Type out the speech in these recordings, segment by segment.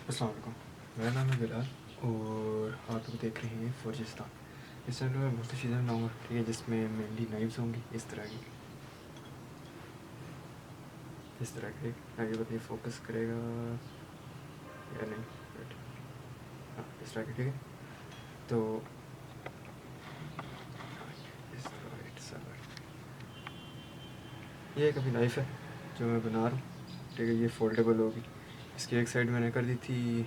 अस्सलाम वालेकुम, मेरा नाम है बिलाल और आप लोग देख रहे हैं फौजिस्तान। इस चैनल में बहुत सी चीज़ें बनाऊँगा, ठीक है, जिसमें मेनली नाइफ्स होंगी इस तरह की, आगे बताइए फोकस करेगा या नहीं। Right. हाँ, इस तरह की, ठीक है। तो इस तरह right side। ये एक अभी नाइफ़ है जो मैं बना रहा हूँ, ठीक है। ये फोल्डेबल होगी। इसकी एक साइड मैंने कर दी थी,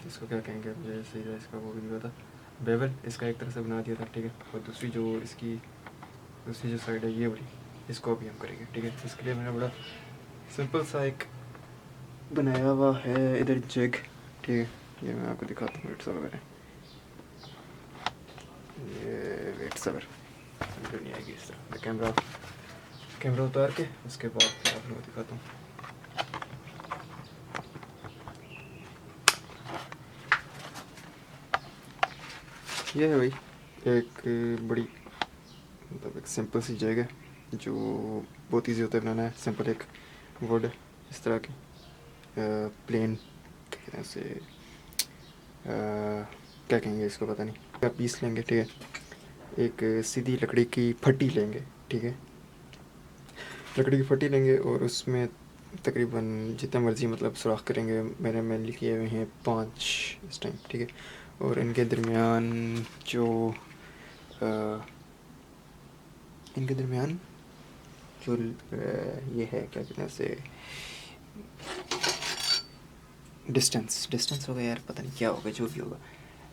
इसको क्या कहेंगे मुझे सही है इसका वो भी नहीं पता, बेवल इसका एक तरह से बना दिया था, ठीक है। और दूसरी जो साइड है ये वाली, इसको अभी हम करेंगे, ठीक है। इसके लिए मैंने बड़ा सिंपल सा एक बनाया हुआ है इधर जग, ठीक है। ये मैं आपको दिखाता हूँ, वेट सबर है, ये वेट सबर जो नहीं आएगी इस तरह। मैं कैमरा उतार के उसके बाद फिर आप लोगों को दिखाता हूँ। ये है भाई एक बड़ी मतलब एक सिंपल सी जगह है जो बहुत ईजी होता है बनाना है। सिंपल एक वुड इस तरह की प्लेन कहते हैं उसे, क्या कहेंगे इसको पता नहीं, पीस लेंगे, ठीक है। एक सीधी लकड़ी की फट्टी लेंगे, ठीक है। लकड़ी की फट्टी लेंगे और उसमें तकरीबन जितना मर्ज़ी मतलब सुराख करेंगे। मैंने मेनली किए हुए हैं 5 इस टाइम, ठीक है। और इनके दरमियान जो ये है क्या कहते हैं उसे, डिस्टेंस होगा यार, पता नहीं क्या होगा, जो भी होगा,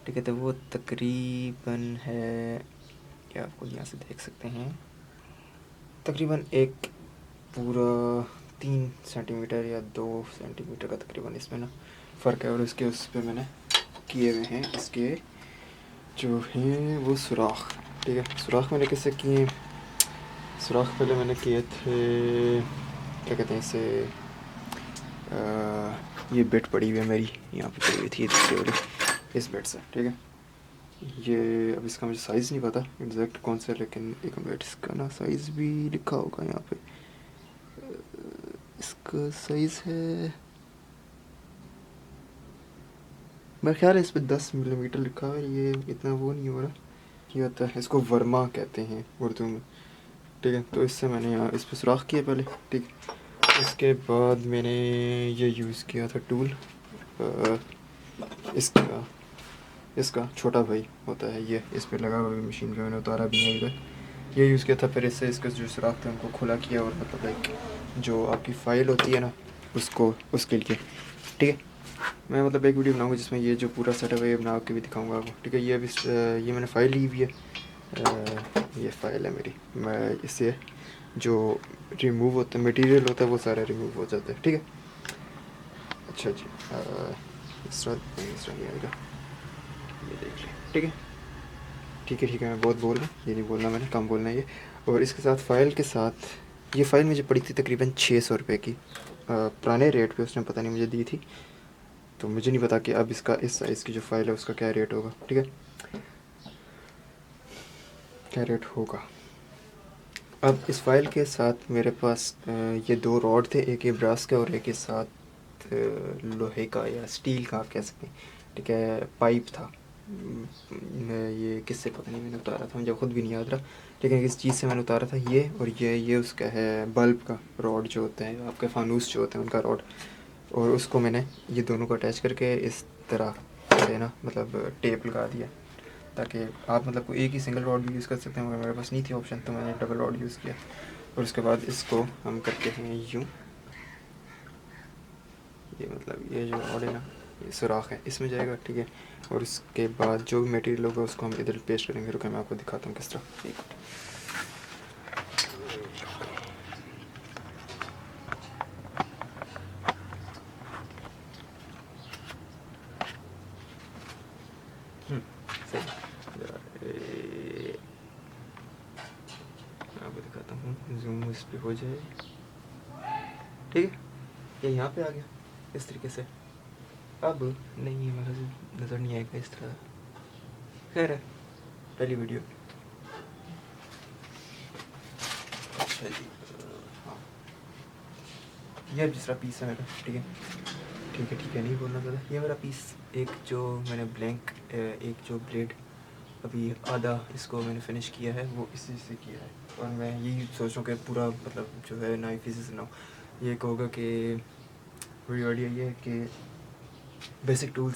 ठीक है। तो वो तकरीबन है, ये आपको यहाँ से देख सकते हैं, तकरीबन एक पूरा 3 सेंटीमीटर या 2 सेंटीमीटर का तकरीबन इसमें ना फ़र्क है। और इसके उस पर मैंने किए हुए हैं इसके जो हैं वो सुराख, ठीक है। सुराख मैंने किससे किए हैं, सुराख पहले मैंने किए थे, क्या कहते हैं इसे, ये बेड पड़ी हुई है मेरी, यहाँ पे पड़ी हुई थी दूसरी वाली, इस बेड से, ठीक है। ये अब इसका मुझे साइज़ नहीं पता एग्जैक्ट कौन सा है, लेकिन एक मिनट, इसका ना साइज़ भी लिखा होगा यहाँ पे। इसका साइज़ है, मेरा ख्याल है इस पर 10 मिलीमीटर लिखा है। ये इतना वो नहीं हो रहा, ये होता है, इसको वर्मा कहते हैं उर्दू में, ठीक है। तो इससे मैंने यहाँ इस पर सुराख किया पहले, ठीक। इसके बाद मैंने ये यूज़ किया था टूल, इसका इसका छोटा भाई होता है ये, इस पर लगा हुआ मशीन पे, मैंने उतारा भी है इधर। ये यूज़ किया था, फिर इससे इसके जो सुराख थे उनको खुला किया, और मतलब लाइक जो आपकी फ़ाइल होती है ना उसको, उसके लिए, ठीक है। मैं मतलब एक वीडियो बनाऊंगा जिसमें ये जो पूरा सेटअप है ये बना के भी दिखाऊंगा आपको, ठीक है। ये अभी ये मैंने फ़ाइल ली हुई है, ये फ़ाइल है मेरी, मैं इससे जो रिमूव होता है मटेरियल होता है वो सारा रिमूव हो जाता है, ठीक है। अच्छा जी, इस तरह नहीं आएगा, ये देख लें, ठीक है। ठीक है, मैं बहुत बोल रहा हूँ, ये नहीं बोलना मैंने, कम बोलना है ये। और इसके साथ फ़ाइल के साथ, ये फ़ाइल मुझे पड़ी थी तकरीबन 600 रुपये की, पुराने रेट पे उसने पता नहीं मुझे दी थी, तो मुझे नहीं पता कि अब इसका इस साइज़ की जो फ़ाइल है उसका क्या रेट होगा, ठीक है, क्या रेट होगा। अब इस फ़ाइल के साथ मेरे पास ये 2 रॉड थे, एक ये ब्रास का और एक ये साथ लोहे का या स्टील का आप कह सकते हैं, ठीक है, पाइप था। ये किससे पता नहीं मैंने उतारा था, मुझे खुद भी नहीं याद रहा, लेकिन किस चीज़ से मैंने उतारा था ये। और ये उसका है बल्ब का रॉड जो होते हैं आपके फानूस जो होते हैं उनका रॉड, और उसको मैंने ये दोनों को अटैच करके इस तरह से ना मतलब टेप लगा दिया, ताकि आप मतलब कोई एक ही सिंगल रॉड भी यूज़ कर सकते हैं, मगर मेरे पास नहीं थी ऑप्शन, तो मैंने डबल रॉड यूज़ किया। और उसके बाद इसको हम करते हैं यूँ, ये मतलब ये जो रॉड है ना, ये सुराख है, इसमें जाएगा, ठीक है। और उसके बाद जो भी मटेरियल होगा उसको हम इधर पेस्ट करेंगे। रुको मैं आपको दिखाता हूँ किस तरह, एक सही मैं आपको दिखाता हूँ, जूम इस पर हो जाए, ठीक है। ये यहाँ पे आ गया इस तरीके से, अब नहीं मतलब नज़र नहीं आएगा इस तरह, खैर है पहली वीडियो। अच्छा जी, ये जिस तरह पीस है मेरा, ठीक है। ठीक है नहीं बोलना ज़्यादा। ये मेरा पीस एक जो मैंने ब्लैंक एक जो ब्लेड अभी आधा इसको मैंने फिनिश किया है वो इसी से किया है। और मैं यही सोच रहा हूँ कि पूरा मतलब जो है नाइफ इसी से ना हो। ये एक होगा कि मेरी आइडिया ये है कि बेसिक टूल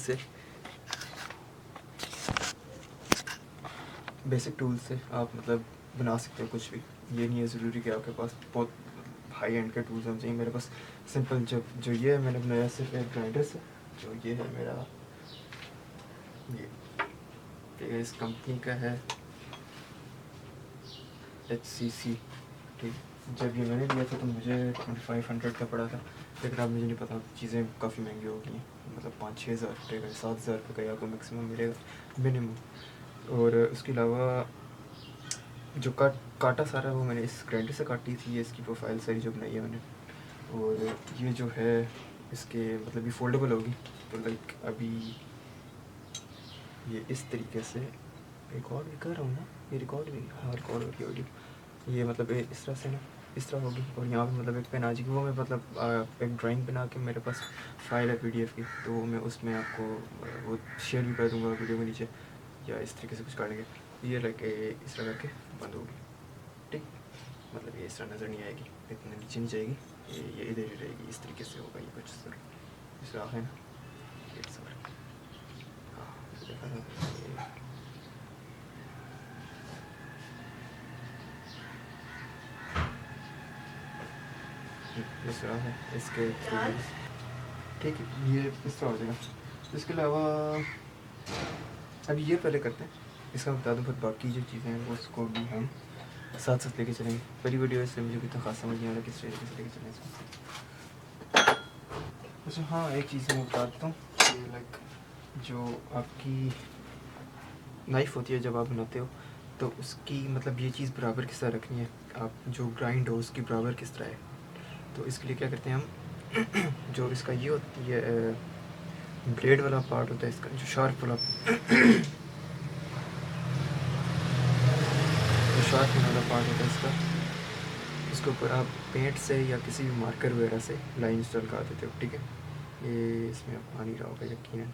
से आप मतलब बना सकते हो कुछ भी। ये नहीं है ज़रूरी कि आपके पास बहुत हाई एंड के टूल्स होने चाहिए। मेरे पास सिंपल जो ये है मैंने बनाया सिर्फ एक ग्राइंडर से। जो ये है मेरा ये इस कंपनी का है HCC। ठीक, जब ये मैंने लिया था तो मुझे 2500 का पड़ा था, लेकिन अब मुझे नहीं पता, चीज़ें काफ़ी महंगी हो गई हैं। मतलब 5-6 हज़ार रुपये का 7 हज़ार रुपये का आपको मैक्सिमम मिलेगा मिनिमम। और उसके अलावा जो काटा सारा वो मैंने इस ग्राइंडर से काटी थी। ये इसकी प्रोफाइल सारी जो बनाई है मैंने। और ये जो है इसके मतलब ये फोल्डेबल होगी। तो लाइक अभी ये इस तरीके से रिकॉर्ड भी कर रहा हूँ ना, ये रिकॉर्ड भी, हाँ रिकॉर्ड हो रही ऑडियो। ये मतलब इस तरह से ना इस तरह होगी। और यहाँ पे मतलब एक पेन आ जाएगी। वो मैं मतलब एक ड्राइंग बना के मेरे पास फाइल है PDF की, तो मैं उसमें आपको वो शेयर भी कर दूँगा वीडियो के नीचे, या इस तरीके से कुछ काटेंगे। ये लाइक इस तरह करके बंद होगी। ठीक, मतलब ये इस तरह नज़र नहीं आएगी, इतना नीचे नहीं जाएगी, ये इधर ही रहेगी। इस तरीके से होगा ये कुछ सर इस तरह है ना, ये सर हाँ देखा था इस तरह है इसके थ्रू। ठीक है, ये इस तरह हो जाएगा। इसके अलावा अब ये पहले करते हैं, इसका बता दूँ, फिर बाकी जो चीज़ें हैं वो उसको भी हम साथ साथ लेके चलेंगे। पहली वीडियो इसलिए मुझे भी तो खास समझ नहीं आ रहा किस तरीके से लेके चलें इसको। अच्छा हाँ, एक चीज़ मैं बता देता हूँ कि लाइक जो आपकी नाइफ़ होती है जब आप बनाते हो तो उसकी मतलब ये चीज़ बराबर किस तरह रखनी है, आप जो ग्राइंड हो उसकी बराबर किस तरह है। तो इसके लिए क्या करते हैं हम जो इसका ये ब्लेड वाला पार्ट होता है इसका, जो शार्प वाला पार्ट होता है इसका, इसके ऊपर आप पेंट से या किसी भी मार्कर वगैरह से लाइन्स लगा देते हो। ठीक है, ये इसमें अब आ नहीं रहा होगा यकीनन।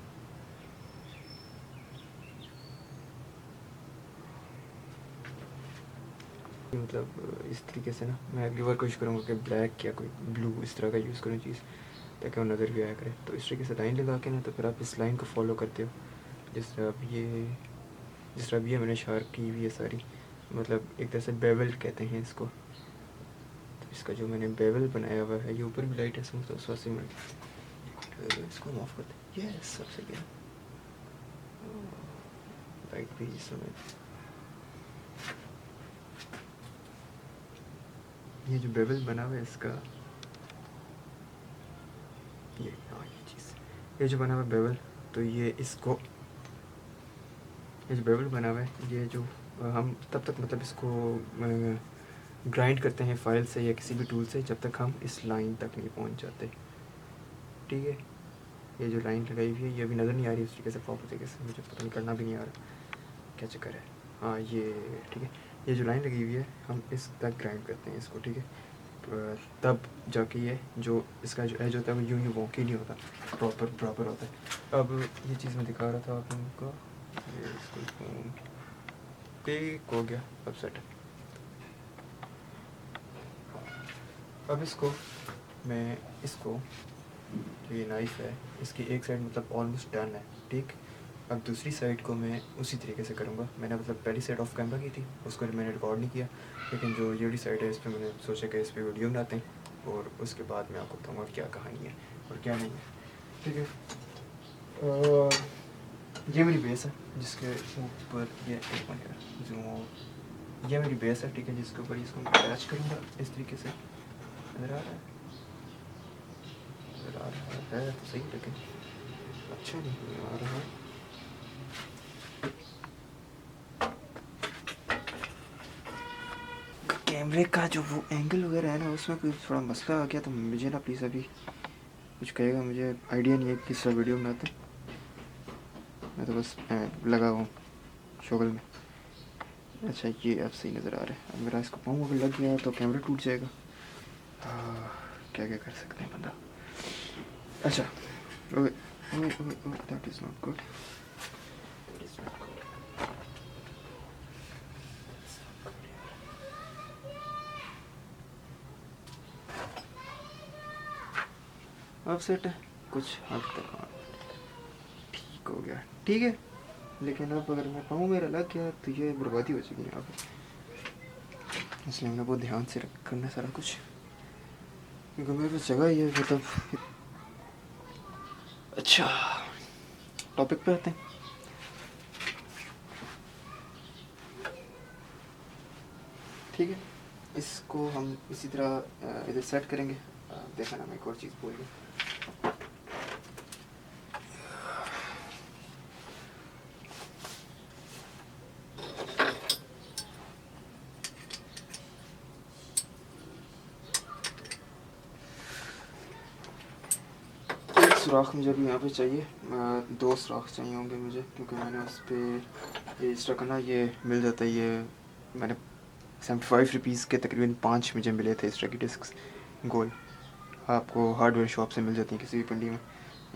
मतलब इस तरीके से ना मैं अगली बार कोशिश करूँगा कि ब्लैक या कोई ब्लू इस तरह का यूज़ करूँ चीज़, ताकि वो नज़र भी आया करे। तो इस तरीके से लाइन लगा के ना, तो फिर आप इस लाइन को फॉलो करते हो। जिस तरह अब ये मैंने शार्प की हुई है सारी, मतलब एक तरह से बेवल कहते हैं इसको। तो इसका जो मैंने बेवल बनाया हुआ है, ये ऊपर भी लाइट है समझ, तो उस वजह से मैं इसको ऑफ करते हैं। ये सबसे क्या लाइट भी इस समय, ये जो बेवल बना हुआ है इसका, ये हाँ ये चीज़, ये जो बना हुआ है बेवल, तो ये जो बेवल बना हुआ है, ये जो हम तब तक मतलब इसको ग्राइंड करते हैं फाइल से या किसी भी टूल से जब तक हम इस लाइन तक नहीं पहुंच जाते। ठीक है, ये जो लाइन लगाई हुई है ये अभी नज़र नहीं आ रही उस तरीके से प्रॉपर तरीके से, मुझे पता नहीं करना भी नहीं आ रहा क्या चक्कर है। हाँ ये ठीक है, ये जो लाइन लगी हुई है हम इस तक ग्राइंड करते हैं इसको। ठीक है, तब जाके ये जो इसका जो एज होता है वो यूँ वॉकी नहीं होता, प्रॉपर होता है। अब ये चीज़ मैं दिखा रहा था आप लोगों को, ये इसको ठीक हो गया, अब सेट है। अब इसको जो ये नाइफ़ है इसकी एक साइड मतलब ऑलमोस्ट डन है। ठीक, अब दूसरी साइड को मैं उसी तरीके से करूँगा। मैंने मतलब पहली साइड ऑफ कैमरा की थी, उसको मैंने रिकॉर्ड नहीं किया, लेकिन जो ये वाली साइड है इस पर मैंने सोचा कि इस पर वीडियो बनाते हैं और उसके बाद मैं आपको बताऊँगा क्या कहानी है और क्या नहीं है। ठीक है, ये मेरी बेस है जिसके ऊपर ये मेरी बेस है। ठीक है, जिसके ऊपर इसको मैं अटैच करूँगा इस तरीके से। नज़र आ रहा है तो सही, लेकिन अच्छा नहीं आ रहा है। कैमरे का जो वो एंगल वगैरह है ना, उसमें कोई थोड़ा मसला आ गया, तो मुझे ना प्लीज़ अभी कुछ कहेगा, मुझे आइडिया नहीं है किस तरह वीडियो बनाते। मैं तो बस लगा हूँ शोगल में। अच्छा ये अब सही नज़र आ रहा है। अब मेरा इसको पाँव अगर लग गया तो कैमरा टूट जाएगा। क्या क्या कर सकते हैं बंदा। अच्छा ओए ओए ओए ओए, that is not good, that is not good. अब सेट है कुछ हद तक, हाँ ठीक हो गया, ठीक है। लेकिन अब अगर मैं कहूँ मेरा लग गया तो ये बर्बादी हो चुकी है यहाँ पे, इसलिए मैंने बहुत ध्यान से करना सारा कुछ, क्योंकि मेरे पास जगह ही है मतलब। अच्छा, टॉपिक पे आते हैं। ठीक है, इसको हम इसी तरह इधर सेट करेंगे। देखा ना, मैं एक और चीज़ भूल गया। एक सुराख मुझे अभी यहाँ पे चाहिए, 2 सुराख चाहिए होंगे मुझे, क्योंकि मैंने उस पर ये एक्स्ट्रा करना, ये मिल जाता है, ये मैंने 75 रुपीज़ के तकरीबन 5 मुझे मिले थे एक्स्ट्रा की डिस्क गोल। आपको हार्डवेयर शॉप से मिल जाती हैं, किसी भी पिंडी में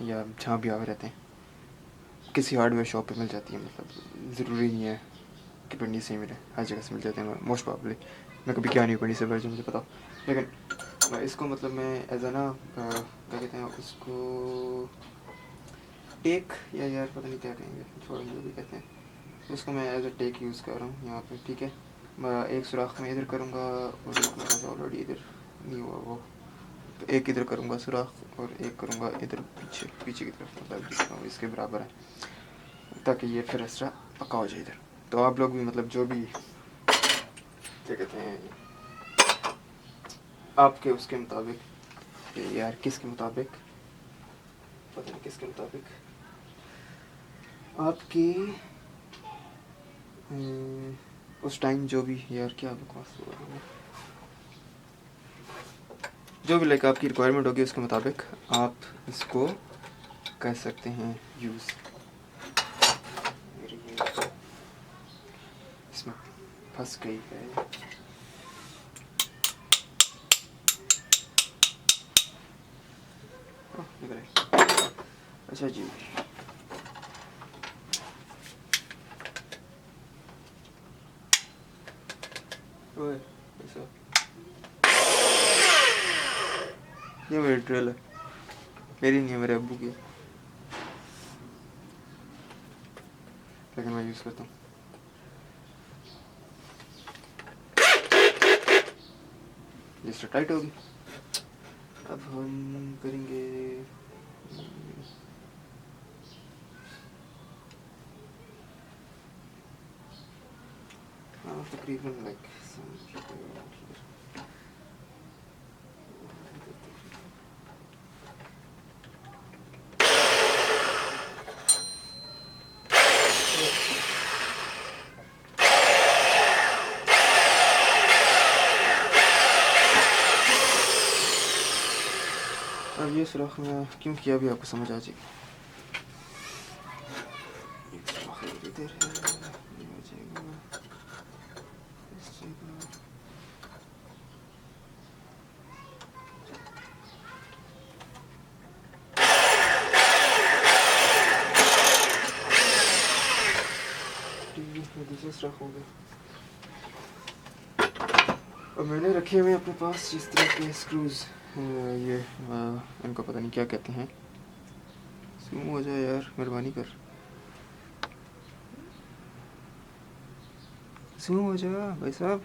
या जहाँ भी आवे रहते हैं, किसी हार्डवेयर शॉप पे मिल जाती है। मतलब ज़रूरी नहीं है कि पिंडी से ही मिले, हर जगह से मिल जाते हैं मोस्ट प्रॉब्ली। मैं कभी क्या नहीं पिंडी से जो मुझे पता, लेकिन इसको मतलब मैं एज ए ना क्या कहते हैं उसको, टेक या यार पता नहीं क्या कहेंगे, छोड़ो जो भी कहते हैं, उसको मैं एज ए टेक यूज़ कर रहा हूँ यहाँ पे। ठीक है, मैं एक सुराख में इधर करूँगा और एक मेरे पास ऑलरेडी इधर नहीं हुआ वो, तो एक इधर करूँगा सुराख और एक करूँगा इधर पीछे पीछे की तरफ, मतलब जितना इसके बराबर है, ताकि ये फिर एक्स्ट्रा पक्का हो जाए इधर। तो आप लोग भी मतलब जो भी क्या कहते हैं आपके उसके मुताबिक, यार किसके मुताबिक पता नहीं किसके मुताबिक, आपकी उस टाइम जो भी, यार क्या बकवास हो रहा है, जो भी लाइक आपकी रिक्वायरमेंट होगी उसके मुताबिक आप इसको कर सकते हैं यूज़। इसमें फंस गई है, अच्छा जी। ओए ऐसा, ये मेरी ड्रिल है, मेरी नहीं है, मेरे अब्बू की, लेकिन मैं यूज़ करता हूँ। जिस टाइट होगी, अब हम करेंगे तकरीबन लाइक अब ये सुराख में क्यों किया भी आपको समझ आ जाएगी। इधर है, ये हो जाएगा इस जगह। दूसरा सुराख हो गया। और मैंने रखे हुए अपने पास जिस तरह के स्क्रूज, ये इनको पता नहीं क्या कहते हैं। स्मूथ हो जाए यार, मेहरबानी कर, स्मूथ हो जा भाई साहब,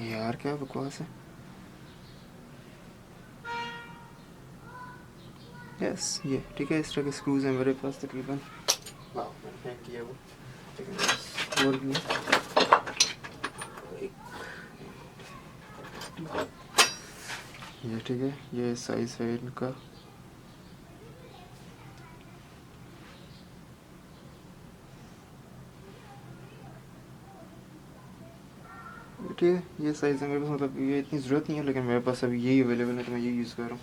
यार क्या बकवास है। यस ये ठीक है, इस तरह के स्क्रूज हैं मेरे पास तकरीबन, वाह मैंने फेंक किया वो, लेकिन और भी ये ठीक है, ये साइज है इनका। ठीक है, ये साइज़ है मेरे पास, मतलब ये इतनी ज़रूरत नहीं है, लेकिन मेरे पास अभी यही अवेलेबल है तो मैं यही यूज़ कर रहा हूँ।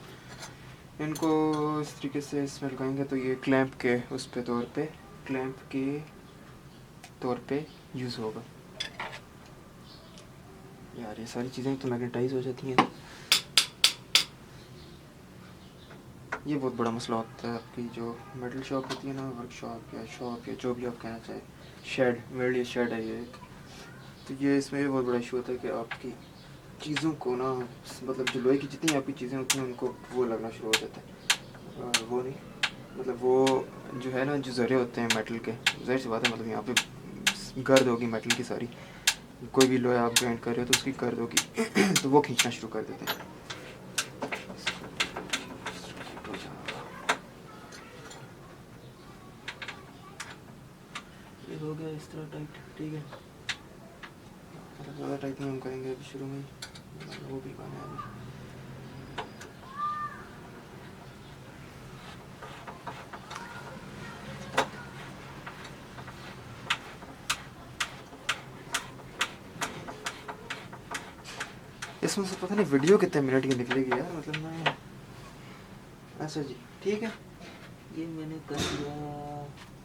इनको इस तरीके से इसमें लगाएंगे तो ये क्लैंप के उस पे तौर पे, क्लैंप के तौर पे यूज़ होगा। यार ये सारी चीज़ें तो मैग्नेटाइज हो जाती हैं। ये बहुत बड़ा मसला होता है आपकी जो मेटल शॉप होती है ना, वर्कशॉप या शॉप या जो भी आप कहना चाहें, शेड, मेरे लिए शेड है ये एक। तो ये इसमें भी बहुत बड़ा इशू होता है कि आपकी चीज़ों को ना, मतलब जो लोहे की जितनी आपकी चीज़ें होती हैं उनको वो लगना शुरू हो जाता है। वो नहीं, मतलब वो जो है ना, जो ज़रे होते हैं मेटल के, ज़ाहिर सी बात है, मतलब यहाँ पे गर्द होगी मेटल की सारी, कोई भी लोहा आप ग्राइंड कर रहे हो तो उसकी गर्द होगी तो वो खींचना शुरू कर देते हैं। ये हो गया इस तरह टाइट, ठीक है। मतलब ज़्यादा टाइट नहीं हम करेंगे अभी शुरू में, वो भी गाना है अभी। इसमें से पता नहीं वीडियो कितने मिनट की निकलेगी यार, मतलब मैं, अच्छा जी ठीक है। ये मैंने कर दिया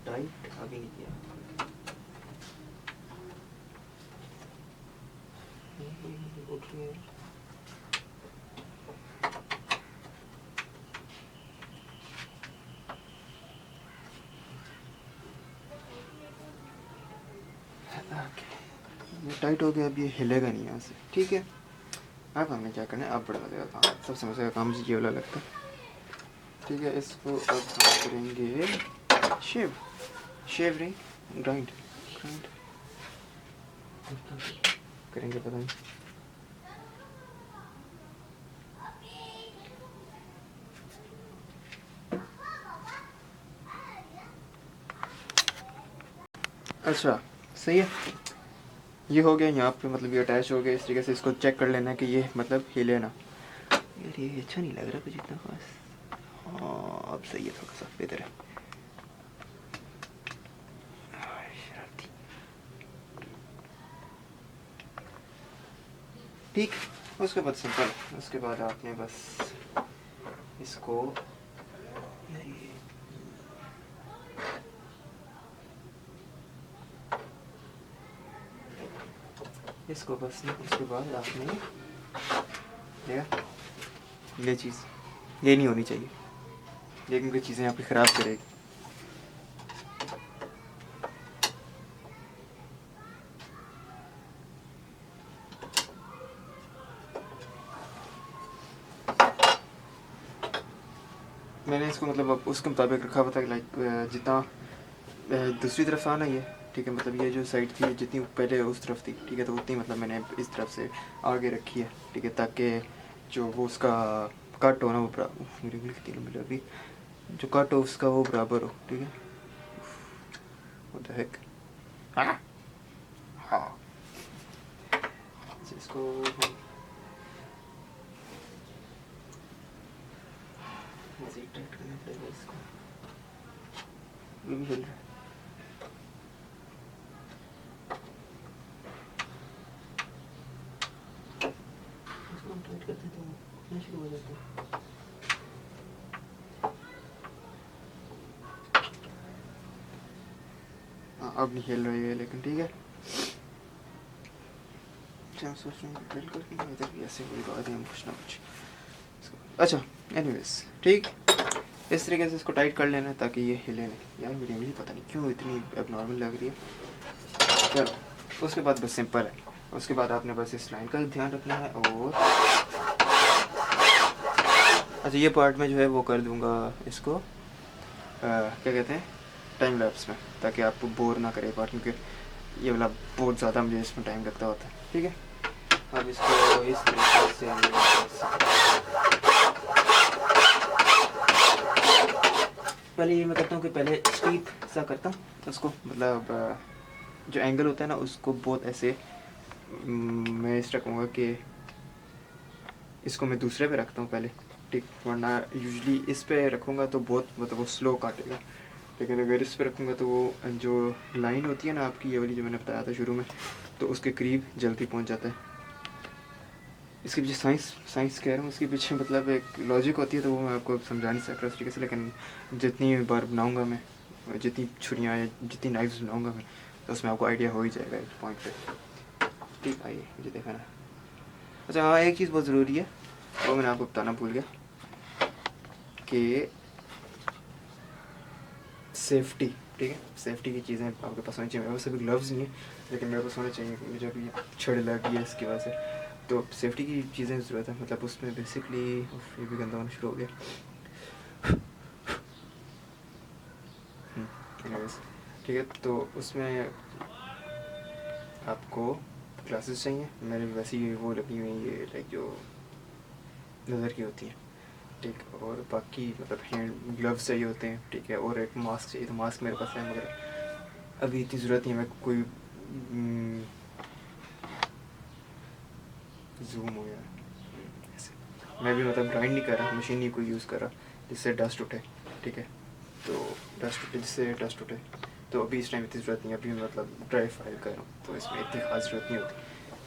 टाइट, अभी नहीं किया। ये टाइट हो गया, अब ये हिलेगा नहीं यहाँ से, ठीक है। अब हमें क्या करना है, अब बड़ा लगेगा काम, सब समस्या का काम ये वाला लगता है, ठीक है। इसको अब हम करेंगे शेव, शेव नहीं, ग्राइंड, ग्राइंड करेंगे, पता नहीं। अच्छा सही है, ये हो गया यहाँ पे, मतलब ये अटैच हो गया इस तरीके से। इसको चेक कर लेना कि ये मतलब हिले ना यार, ये अच्छा नहीं लग रहा कुछ इतना खास। हाँ अब सही है, थोड़ा सा बेहतर है। ठीक, उसके बाद सिंपल, उसके बाद आपने बस इसको इसको बस उसके बाद आपने ये चीज़ ये नहीं होनी चाहिए, ये क्योंकि चीज़ें आपकी ख़राब करेगी। मैंने इसको मतलब उसके मुताबिक रखा हुआ था, लाइक जितना दूसरी तरफ आना ये, ठीक है। मतलब ये जो साइड थी जितनी पहले उस तरफ थी, ठीक है, तो उतनी मतलब मैंने इस तरफ से आगे रखी है, ठीक है, ताकि जो वो उसका कट हो ना, वो मेरी उंगली कितनी लंबी लग रही, जो कट हो उसका वो बराबर हो, ठीक है। What the heck? हाँ हाँ, इसको मज़ीद टाइट करना पड़ेगा, इसको ये भी हिल रहा है। इसको हम टाइट करते तो खुलना शुरू हो जाता है। हाँ अब नहीं हिल रही है लेकिन ठीक है। क्या सोच रहे हैं, ड्रिल करके इधर भी ऐसे लगा दें हम कुछ ना कुछ। अच्छा एनीवेज ठीक, इस तरीके से इसको टाइट कर लेना ताकि ये हिले नहीं। यार मेरी उंगली पता नहीं क्यों इतनी एबनॉर्मल लग रही है। चलो उसके बाद बस सिंपल है, उसके बाद आपने बस इस लाइन का ध्यान रखना है। और अच्छा ये पार्ट में जो है वो कर दूंगा इसको क्या कहते हैं, टाइम लैप्स में, ताकि आपको बोर ना करे पार्ट, क्योंकि ये वाला बहुत ज़्यादा मुझे इसमें टाइम लगता होता है, ठीक है। अब इसको इस तरीके से पहले ये मैं करता हूँ कि पहले स्टीप सा करता हूँ उसको, मतलब जो एंगल होता है ना उसको बहुत ऐसे मैं इस रखूँगा कि इसको मैं दूसरे पे रखता हूँ पहले, ठीक, वरना यूजली इस पे रखूँगा तो बहुत मतलब वो स्लो काटेगा, लेकिन अगर इस पे रखूँगा तो वो जो लाइन होती है ना आपकी, ये वाली जो मैंने बताया था शुरू में, तो उसके करीब जल्दी पहुँच जाता है। इसके पीछे साइंस कह रहा हूँ, उसके पीछे मतलब एक लॉजिक होती है, तो वो मैं आपको समझा नहीं सकता उस तरीके से, लेकिन जितनी बार बनाऊँगा मैं, जितनी छुरियाँ या जितनी नाइफ्स बनाऊँगा मैं, तो उसमें आपको आइडिया हो ही जाएगा एक पॉइंट पे। ठीक, आइए मुझे देखा ना। अच्छा हाँ, एक चीज़ बहुत ज़रूरी है वो मैंने आपको बताना भूल गया कि सेफ्टी, ठीक है, सेफ्टी की चीज़ें आपके पास होनी चाहिए। मेरे पास अभी ग्लव्स नहीं है, लेकिन मेरे पास होने चाहिए क्योंकि जब ये छड़ लगी है इसकी वजह से, तो सेफ्टी की चीज़ें ज़रूरत है। मतलब उसमें बेसिकली ये भी गंदा होना शुरू हो गया। एनीवेज, ठीक है, तो उसमें आपको ग्लासेस चाहिए। मेरे वैसे ही वो लगी हुई ये लाइक जो नज़र की होती हैं, ठीक, और बाकी मतलब हैंड ग्लव्स चाहिए होते हैं, ठीक है, और एक मास्क चाहिए। तो मास्क मेरे पास है, मगर अभी इतनी ज़रूरत नहीं है। मैं कोई जूम हो गया ऐसे, मैं भी मतलब ग्राइंड नहीं कर रहा, मशीन नहीं कोई यूज़ कर रहा जिससे डस्ट उठे, ठीक है, तो डस्ट उठे, जिससे डस्ट उठे, तो अभी इस टाइम इतनी ज़रूरत नहीं है। अभी मैं मतलब ड्राई फाइल कर रहा हूँ, तो इसमें इतनी खास ज़रूरत नहीं होती।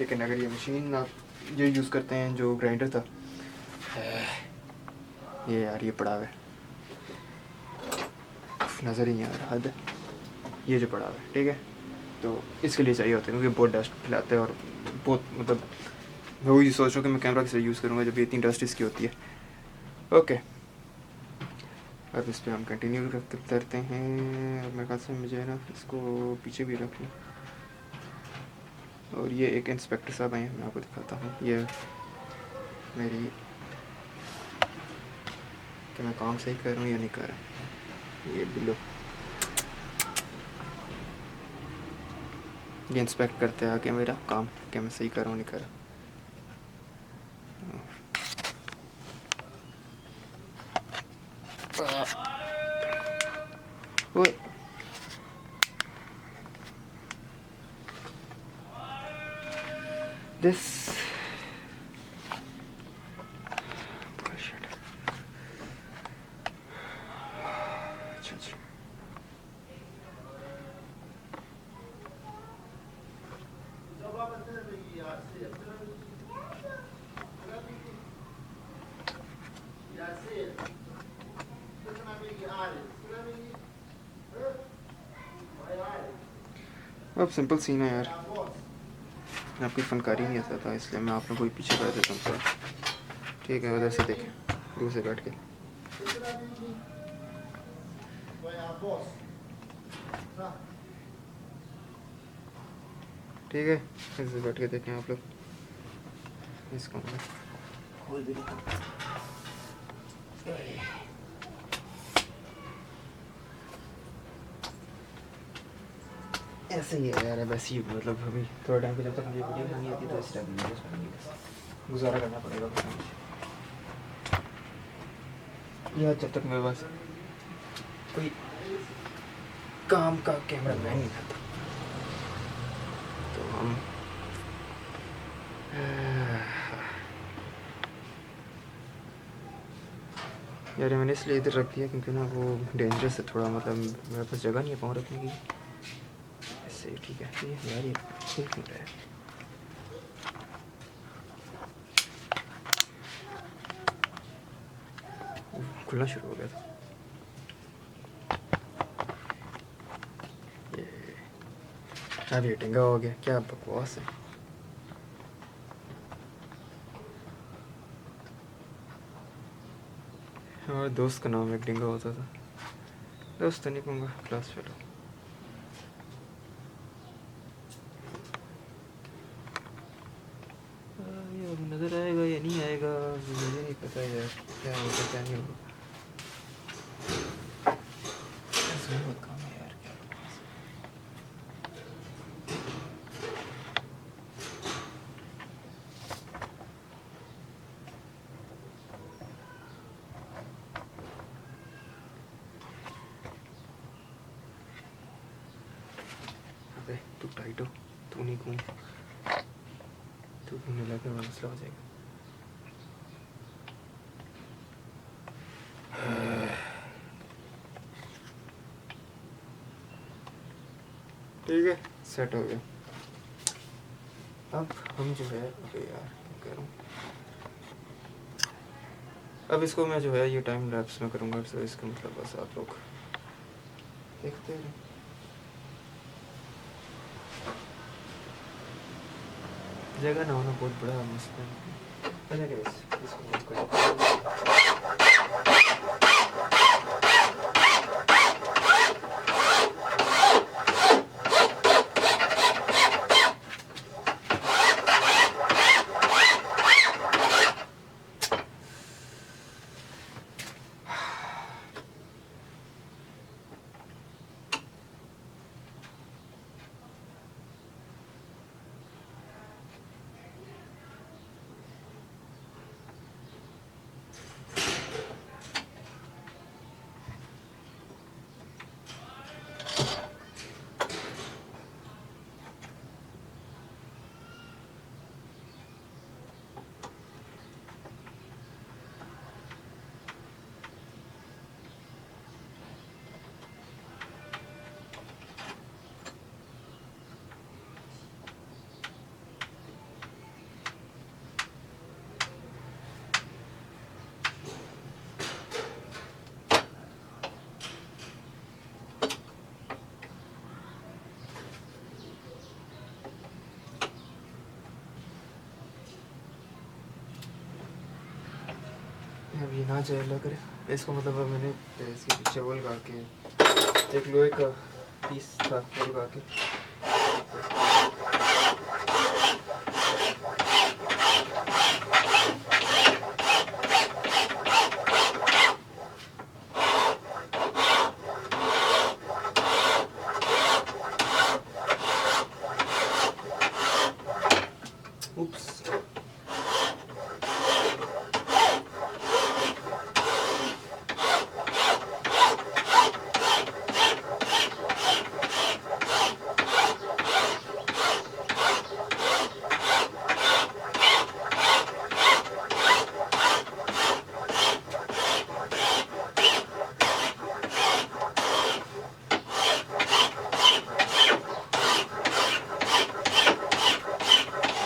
लेकिन अगर ये मशीन आप ये यूज़ करते हैं जो ग्राइंडर था, ये यार ये पड़ा हुआ है, नज़र ही नहीं आ रहा, हद, ये जो पड़ा हुआ है, ठीक है, तो इसके लिए चाहिए होता है क्योंकि बहुत डस्ट फैलाते हैं। और बहुत मतलब मैं वही सोच रहा हूँ कि मैं कैमरा कैसे यूज़ करूँगा जब इतनी डस्ट इसकी होती है। ओके, अब इस पर हम कंटिन्यू करते हैं। और मेरे ख्याल से मुझे ना इसको पीछे भी रखूँ। और ये एक इंस्पेक्टर साहब आए हैं, मैं आपको दिखाता हूँ ये मेरी कि मैं काम सही कर रहा हूँ या नहीं कर रहा। ये बिल्लो ये इंस्पेक्ट करते हैं आके मेरा काम कि मैं सही कर रहा हूँ नहीं कर रहा। ओए दिस अब सिंपल सीन है यार, मैं आपकी फनकारी नहीं आता था, इसलिए मैं आप लोगों को पीछे कर देता हूँ थोड़ा, ठीक है। उधर से देखें, दूर से बैठ के, ठीक है, ऐसे बैठ के देखें आप लोग इसको। खोल भी ऐसे ही है यार, बस ही मतलब अभी थोड़ा टाइम पे जब तक मुझे वीडियो नहीं आती तो इस टाइम वीडियो गुजारा करना पड़ेगा यार, जब तक मेरे पास कोई काम का कैमरा मैन नहीं आता। तो हम यार मैंने इसलिए इधर रख दिया क्योंकि ना वो डेंजरस है थोड़ा, मतलब मेरे पास जगह नहीं है पाँव रखने की। ऐसे ठीक है ये यार, ये ठीक नहीं रहा है। खुलना शुरू हो गया था ये, अब ये टिंगा हो गया, क्या बकवास है। हमारे दोस्त का नाम एक डिंगा होता था, दोस्त तो नहीं कहूँगा, क्लास फेलो। ये अब नज़र आएगा या नहीं आएगा मुझे नहीं पता यार, क्या होगा क्या नहीं होगा। बहुत काम है यार, क्या अबे तू टाइट हो, तू नहीं घूम, तू घूमने लगे मसला हो जाएगा। ठीक है, सेट हो गया। अब हम जो है, अरे यार क्या करूँ, अब इसको मैं जो है ये टाइम लैप्स में करूँगा, तो इसका मतलब बस आप लोग देखते हैं। जगह ना होना बहुत बड़ा मसला है। अच्छा क्या इसको अब ये ना जाए अल्लाह करे। इसको मतलब अब मैंने इसके पीछे वो लगा के एक लोहे का पीस था वो लगा के उप्स।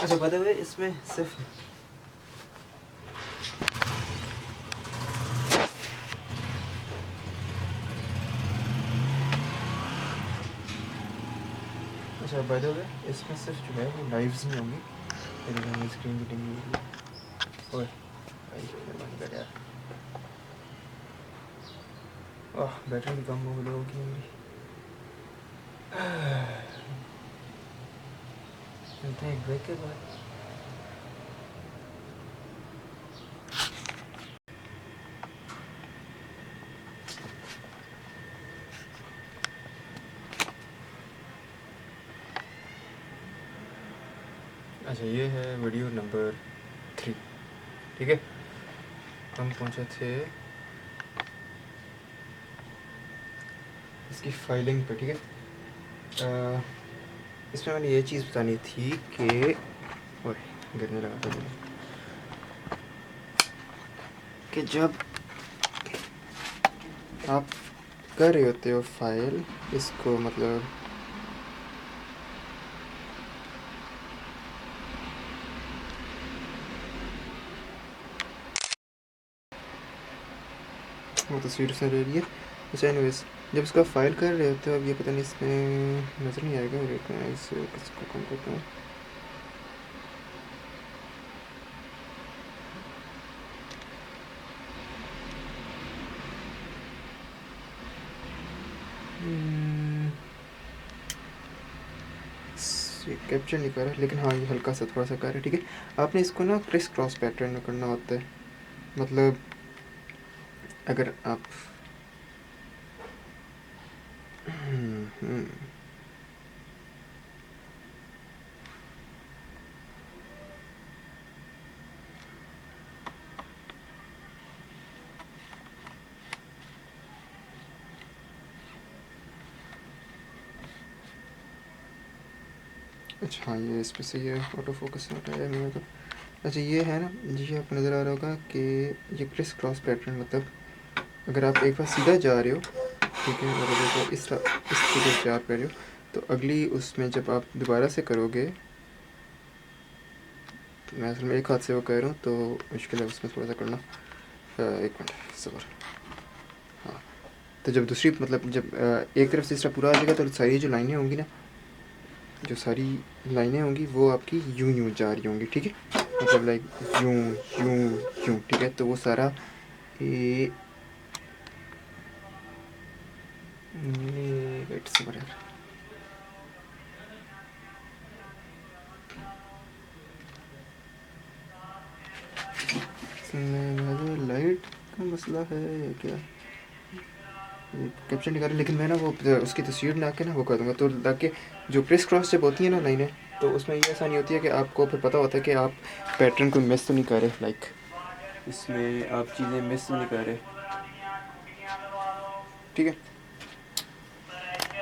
अच्छा बताए हुए इसमें सिर्फ अच्छा बाय द वे इसमें सिर्फ जो है वो लाइव्स नहीं होंगी। मेरी स्क्रीन भी टिंगी हुई है। ओए भाई मेहरबानी कर यार। ओह बैटरी कम हो गई होगी मेरी। चलते हैं एक ब्रेक के बाद। अच्छा ये है वीडियो नंबर 3, ठीक है। हम पहुंचे थे इसकी फाइलिंग पे, ठीक है। इसमें मैंने ये चीज़ बतानी थी कि ओए गिरने लगा था कि जब आप कर रहे होते हो फाइल इसको मतलब वो तस्वीर से ले रही है। अच्छा एनीवेज जब इसका फाइल कर रहे होते हो अब ये पता नहीं इसमें नज़र नहीं आएगा मेरे को, इसे किसको कम करता हूँ। कैप्चर नहीं कर रहा लेकिन हाँ ये हल्का सा थोड़ा सा कर रहा है, ठीक है। आपने इसको ना क्रिस क्रॉस पैटर्न में करना होता है। मतलब अगर आप अच्छा हाँ ये इस पर से ये ऑटो फोकस हटाया मैंने तो। अच्छा ये है ना जी आपको नज़र आ रहा होगा कि ये क्रिस क्रॉस पैटर्न मतलब अगर आप एक बार सीधा जा रहे हो, ठीक है, और अगर इस तरीके से आप कर रहे हो तो अगली उसमें जब आप दोबारा से करोगे, मैं असल में एक हाथ से वो कर रहा हूँ तो मुश्किल है उसमें थोड़ा सा करना। एक मिनट सबर। हाँ तो जब दूसरी मतलब जब एक तरफ से इसका पूरा आ जाएगा तो सारी जो लाइनें होंगी ना, जो सारी लाइनें होंगी वो आपकी यूं यूं जा रही होंगी, ठीक है। मतलब लाइक यूं यूं यूं, ठीक है। तो वो सारा ए वेट सबर यार। लाइट का मसला है या क्या, कैप्शन नहीं कर रहा लेकिन मैं ना वो उसकी तस्वीर बना के ना वो कर दूँगा तो ताकि जो प्रेस क्रॉस जब होती है ना लाइनें तो उसमें ये आसानी होती है कि आपको फिर पता होता है कि आप पैटर्न को मिस तो नहीं कर रहे, लाइक इसमें आप चीज़ें मिस तो नहीं कर रहे, ठीक है।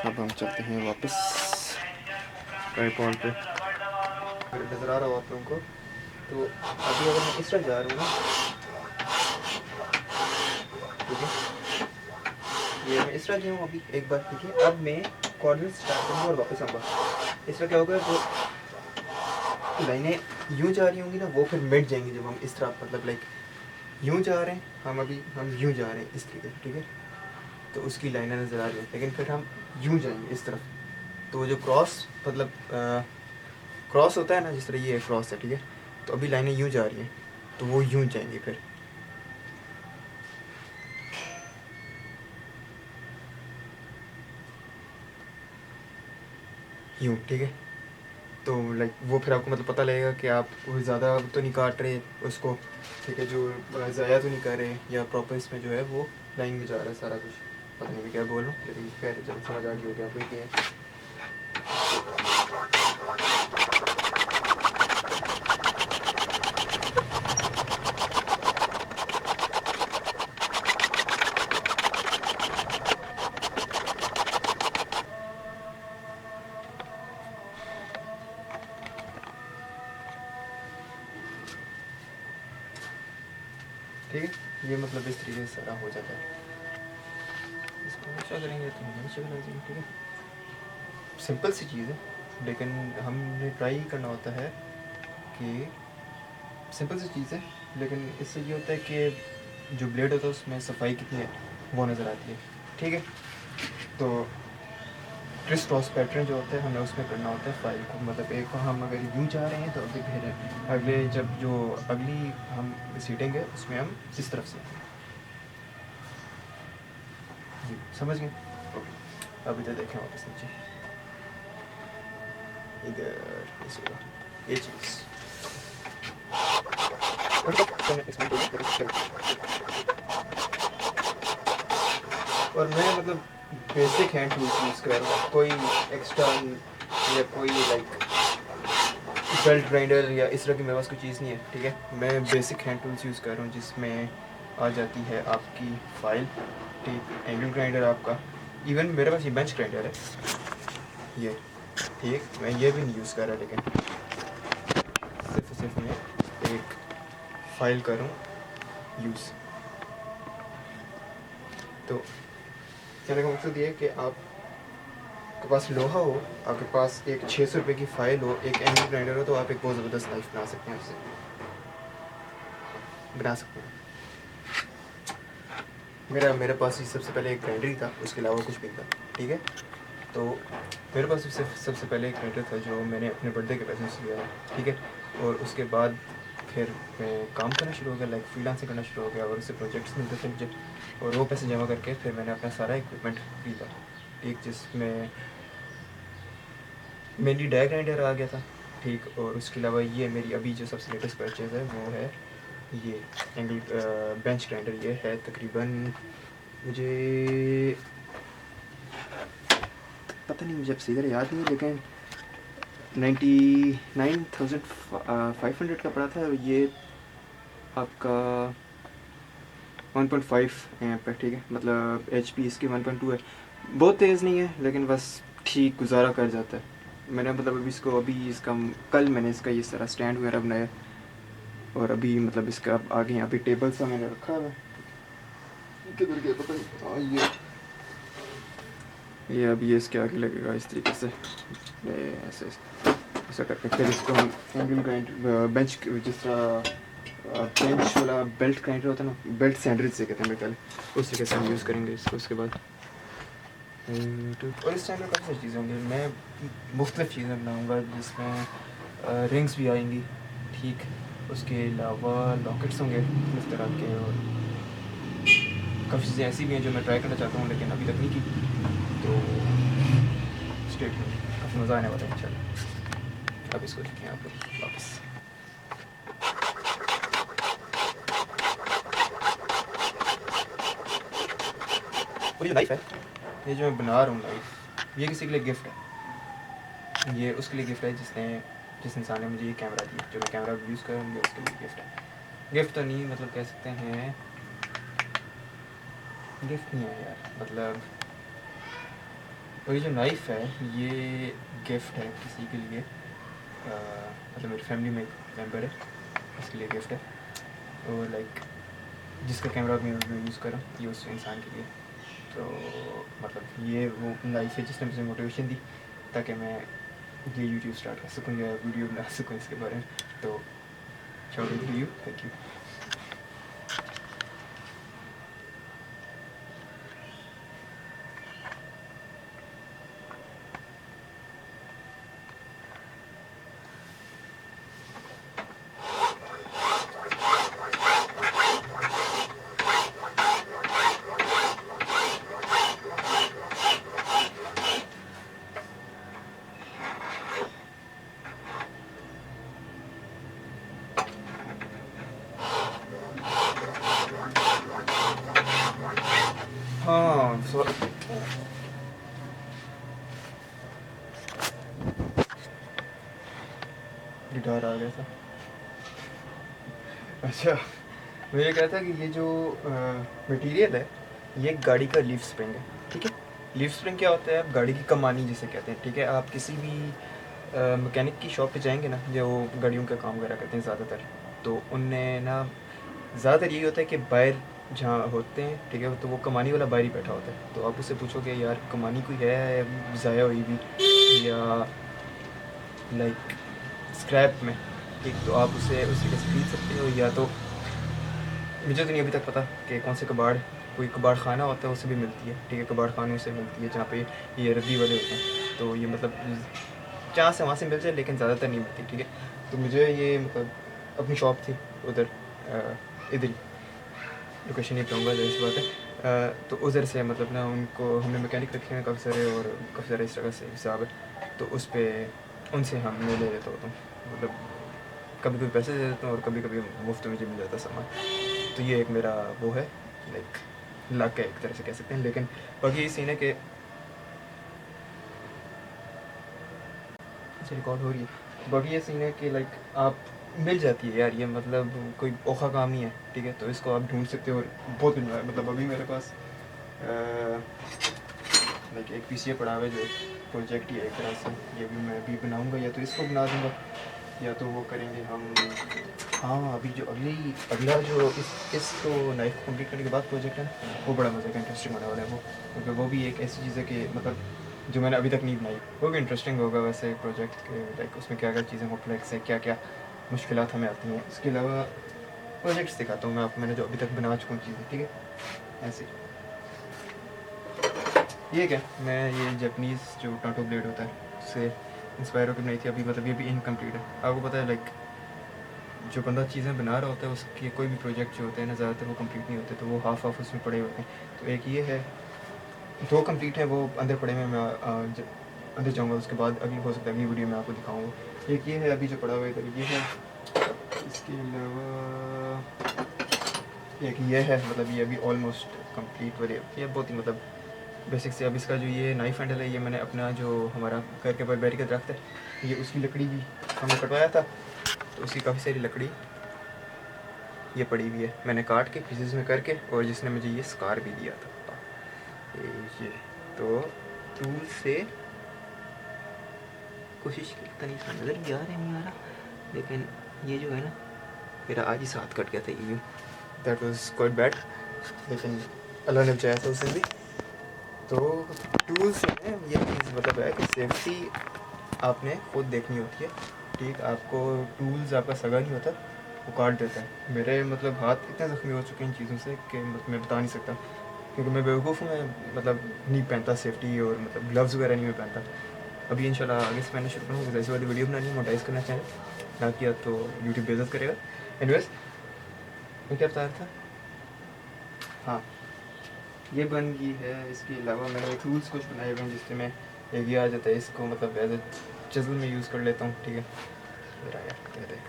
अब हम चलते हैं वापस ट्राइपॉड पे। अगर नज़र आ रहा हो आप लोगों को तो अभी अगर मैं इस तरह जा रहा हूँ ना, ठीक है, ये मैं इस तरह गया हूँ अभी एक बार, ठीक है। अब मैं कॉर्नर स्टार्ट करूँगा और वापस आऊँगा। इस तरह क्या होगा जो लाइनें यूँ जा रही होंगी ना वो फिर मिट जाएंगी जब हम इस तरह मतलब लाइक यूँ जा रहे हैं, हम यूँ जा रहे हैं इस तरीके से, ठीक है। तो उसकी लाइनें नज़र आ रही है लेकिन फिर हम यूँ जाएंगे इस तरफ तो वो जो क्रॉस मतलब क्रॉस होता है ना, जिस तरह ये क्रॉस है, ठीक है। तो अभी लाइनें यूँ जा रही हैं तो वो यूँ जाएंगी फिर, यूँ, ठीक है। तो लाइक वो फिर आपको मतलब पता लगेगा कि आप वो ज़्यादा तो नहीं काट रहे उसको, ठीक है, जो ज़ाया तो नहीं कर रहे, या प्रॉपर इसमें जो है वो लाइन में जा रहा है सारा कुछ। पता नहीं मैं क्या बोल रहा हूँ, लेकिन खैर जब समझ आ गई होगी आपको क्या है। ठीक है, ये मतलब इस तरीके से सारा हो जाता है। इसको हमेशा करेंगे तो हमेशा बना देंगे, ठीक है। सिंपल सी चीज़ है, लेकिन हमने ट्राई करना होता है कि सिंपल सी चीज़ है, लेकिन इससे ये होता है कि जो ब्लेड होता है उसमें सफाई कितनी है वो नज़र आती है, ठीक है। तो क्रिस क्रॉस पैटर्न जो होता है हमें उसमें करना होता है फाइल को, मतलब एक को हम अगर यूँ चाह रहे हैं तो अभी फिर अगले जब जो अगली हम सीटेंगे उसमें हम इस तरफ से जी, समझ गए। ओके, अब इधर देखें वापस नीचे, इधर इस ये चीज़ और मैं मतलब बेसिक हैंड टूल्स यूज़ कर रहा हूँ, कोई एक्स्ट्रा या कोई लाइक बेल्ट ग्राइंडर या इस तरह की मेरे पास कोई चीज़ नहीं है, ठीक है। मैं बेसिक हैंड टूल्स यूज़ कर रहा हूँ जिसमें आ जाती है आपकी फाइल, ठीक, एंगल ग्राइंडर आपका, इवन मेरे पास ये बेंच ग्राइंडर है ये, ठीक। मैं ये भी नहीं यूज़ कर रहा, लेकिन सिर्फ मैं एक फाइल करूँ यूज़। तो कहने का मकसद ये है कि आपके पास लोहा हो, आपके पास एक 600 रुपये की फ़ाइल हो, एक एंगल ग्राइंडर हो, तो आप एक बहुत ज़बरदस्त नाइफ बना सकते हैं, उससे बना सकते हैं। मेरे पास ही सबसे पहले एक ग्राइंडर ही था, उसके अलावा कुछ भी नहीं था, ठीक है। तो मेरे पास सबसे पहले एक ग्राइंडर था जो मैंने अपने बर्थडे के पैसे से लिया था, ठीक है। और उसके बाद फिर मैं काम करना शुरू हो गया, लाइक फ्रीलांसिंग करना शुरू हो गया, और उससे प्रोजेक्ट्स मिलते थे मुझे, और वो पैसे जमा करके फिर मैंने अपना सारा इक्विपमेंट खरीदा, ठीक, जिसमें मेरी डाई ग्राइंडर आ गया था, ठीक। और उसके अलावा ये मेरी अभी जो सबसे लेटेस्ट परचेज़ है वो है ये एंगल बेंच ग्राइंडर। ये है तकरीबन, मुझे पता नहीं, मुझे अब सही तरह याद नहीं, लेकिन 99,500 का पड़ा था, और ये आपका 1.5 एम्प है, ठीक है। मतलब HP इसकी 1.2 है, बहुत तेज़ नहीं है, लेकिन बस ठीक गुजारा कर जाता है। मैंने मतलब अभी इसका कल मैंने इसका ये सारा स्टैंड वगैरह बनाया, और अभी मतलब इसका आगे यहाँ पे टेबल सा मैंने रखा है, किधर गया पता नहीं। हाँ, ये अभी ये इसके आगे लगेगा इस तरीके से, ऐसे ऐसा करके फिर इसको हम एंगल ग्राइंडर बेंच, जिस तरह बेंच वाला बेल्ट ग्राइंडर होता है ना, बेल्ट सैंडविच से कहते हैं मेरे ख्याल, उस तरीके से हम यूज़ करेंगे इसको। उसके बाद और इस टाइम में काफ़ी सारी चीज़ें होंगी, मैं मुख्तलिफ़ चीज़ें बनाऊँगा जिसमें रिंग्स भी आएंगी, ठीक। उसके अलावा लॉकेट्स होंगे इस तरह के, और काफ़ी चीज़ें ऐसी भी हैं जो मैं ट्राई करना चाहता हूँ लेकिन अभी तक नहीं की। तो स्टेट में काफ़ी मज़ा आने वाला है इंशाल्लाह। अब इसको देखें आप लोग वापस। और ये नाइफ है, ये जो मैं बना रहा हूँ नाइफ, ये किसी के लिए गिफ्ट है, ये उसके लिए गिफ्ट है जिस इंसान ने मुझे ये कैमरा दिया, जो मैं कैमरा यूज़ कर रहा हूँ, उसके लिए गिफ्ट है। गिफ्ट तो नहीं, मतलब कह सकते हैं गिफ्ट नहीं है यार, मतलब और ये जो नाइफ़ है ये गिफ्ट है किसी के लिए, मतलब मेरी फैमिली में एक मेम्बर है, उसके लिए गिफ्ट है। और लाइक जिसका कैमरा मैं यूज़ कर रहा हूँ ये उस इंसान के लिए। तो मतलब ये वो नाइफ़ है जिसने मुझे मोटिवेशन दी ताकि मैं ये यूट्यूब स्टार्ट कर सकूँ या वीडियो बना सकूँ इसके बारे में। तो shout out to you, thank you. Sorry guitar आ गया था। अच्छा, मैं ये कहता कि ये जो मटेरियल है ये गाड़ी का लीफ स्प्रिंग है, ठीक है। लीफ स्प्रिंग क्या होता है, आप गाड़ी की कमानी जिसे कहते हैं, ठीक है। आप किसी भी मैकेनिक की शॉप पे जाएंगे ना, जो गाड़ियों का काम वगैरह करते हैं ज़्यादातर, तो उनने ना ज़्यादातर यही होता है कि बाहर जहाँ होते हैं, ठीक है, तो वो कमानी वाला बाहर ही बैठा होता है। तो आप उससे पूछोगे यार कमानी कोई है ज़ाया हुई भी या लाइक स्क्रैप में, ठीक, तो आप उसे उस तरीके से खरीद सकते हो। या तो मुझे तो नहीं अभी तक पता कि कौन से कबाड़, कोई कबाड़ खाना होता है उससे भी मिलती है, ठीक है, कबाड़ खानों से मिलती है जहाँ पे ये रद्दी वाले होते हैं। तो ये मतलब जहाँ से वहाँ से मिल जाए, लेकिन ज़्यादातर नहीं मिलती, ठीक है। तो मुझे ये मतलब अपनी शॉप थी उधर इधर ही, लोकेशन नहीं कहूँगा, जाहिर सी बात है। तो उधर से मतलब ना उनको हमने मैकेनिक रखे हैं काफ़ी सारे, और काफ़ी सारे इस तरह से हिसाब है, तो उस पर उनसे हम मैं ले लेता होता हूँ। मतलब कभी कभी पैसे दे देता हूँ और कभी कभी मुफ्त में मुझे मिल जाता सामान। तो ये एक मेरा वो है, लाइक लक है एक तरह से कह सकते हैं। लेकिन बाकी ये सीन है कि रिकॉर्ड हो रही है, बाकी ये सीन है कि लाइक आप मिल जाती है यार, ये मतलब कोई औखा काम ही है, ठीक है। तो इसको आप ढूंढ सकते हो और बहुत मिल रहा है। मतलब अभी मेरे पास लाइक एक पीसीए पड़ा हुआ है जो एक प्रोजेक्ट ही है एक तरह से, ये भी मैं भी बनाऊंगा, या तो इसको बना दूंगा या तो वो करेंगे हम। हाँ, अभी जो अगला जो इसको नाइफ कंप्लीट करने के बाद प्रोजेक्ट है ना, वो बड़ा मज़े का इंटरेस्टिंग होने वाला है वो, क्योंकि वो भी एक ऐसी चीज़ है कि मतलब जो मैंने अभी तक नहीं बनाई, वो भी इंटरेस्टिंग होगा वैसे प्रोजेक्ट के। लाइक उसमें क्या क्या चीज़ें कॉम्प्लेक्स है, क्या क्या मुश्किलात हमें आती हैं। इसके अलावा प्रोजेक्ट्स दिखाता हूँ मैं आपको, मैंने जो अभी तक बना चुका हूँ चीज़ें, ठीक है। ऐसे ये क्या, मैं ये जापानीज़ जो टाटो ब्लेड होता है उससे इंस्पायर होकर बनाई थी अभी। मतलब ये भी इनकम्प्लीट है, आपको पता है। लाइक जो बंदा चीज़ें बना रहा होता है उसके कोई भी प्रोजेक्ट जो होते हैं ना, ज़्यादातर वो कंप्लीट नहीं होते, तो वो हाफ उसमें पड़े होते हैं। तो एक ये है, दो कंप्लीट है वो अंदर पड़े हुए, मैं अंदर जाऊँगा उसके बाद अगली हो सकता है अगली वीडियो में आपको दिखाऊँगा। एक ये है अभी जो पड़ा हुआ है इधर, ये है। इसके अलावा एक ये है, मतलब ये अभी ऑलमोस्ट कंप्लीट वाली, ये बहुत ही मतलब बेसिक से। अब इसका जो ये नाइफ हैंडल है, ये मैंने अपना जो हमारा घर के बरबेरी का दरख्त है, ये उसकी लकड़ी भी हमने कटवाया था, तो उसकी काफ़ी सारी लकड़ी ये पड़ी हुई है, मैंने काट के पीसेस में करके, और जिसने मुझे ये स्कार भी दिया था ये। तो टूल से कोशिश करता नहीं, इसमें नज़र भी आ रहा नहीं आ रहा, लेकिन ये जो है ना मेरा आज ही साथ कट गया था ये, दैट वाज क्वाइट बैड, लेकिन अल्लाह ने बचाया था उसे भी। तो टूल्स में ये चीज़ मतलब है कि सेफ्टी आपने खुद देखनी होती है, ठीक। आपको टूल्स आपका सगा नहीं होता, वो काट देता है। मेरे मतलब हाथ इतने ज़ख्मी हो चुके हैं इन चीज़ों से कि मैं बता नहीं सकता, क्योंकि मैं बेवकूफ़ हूँ। मैं मतलब नहीं पहनता सेफ्टी, और मतलब ग्लव्स वगैरह नहीं मैं पहनता। अभी इंशाल्लाह आगे से पहनना शुरू करूँगा, ऐसी वाली वीडियो बनानी है, मोटाइज़ करना चाहिए, ना किया तो यूट्यूब बेइज्जत करेगा। एनीवेज, मैं क्या बता रहा था, हाँ, ये बन गई है। इसके अलावा मैंने टूल्स कुछ बनाए हुए हैं, जिससे मैं एक ये आ जाता है, इसको मतलब एज ए चज़ल में यूज़ कर लेता हूँ, ठीक है। मेरा यार ये देख,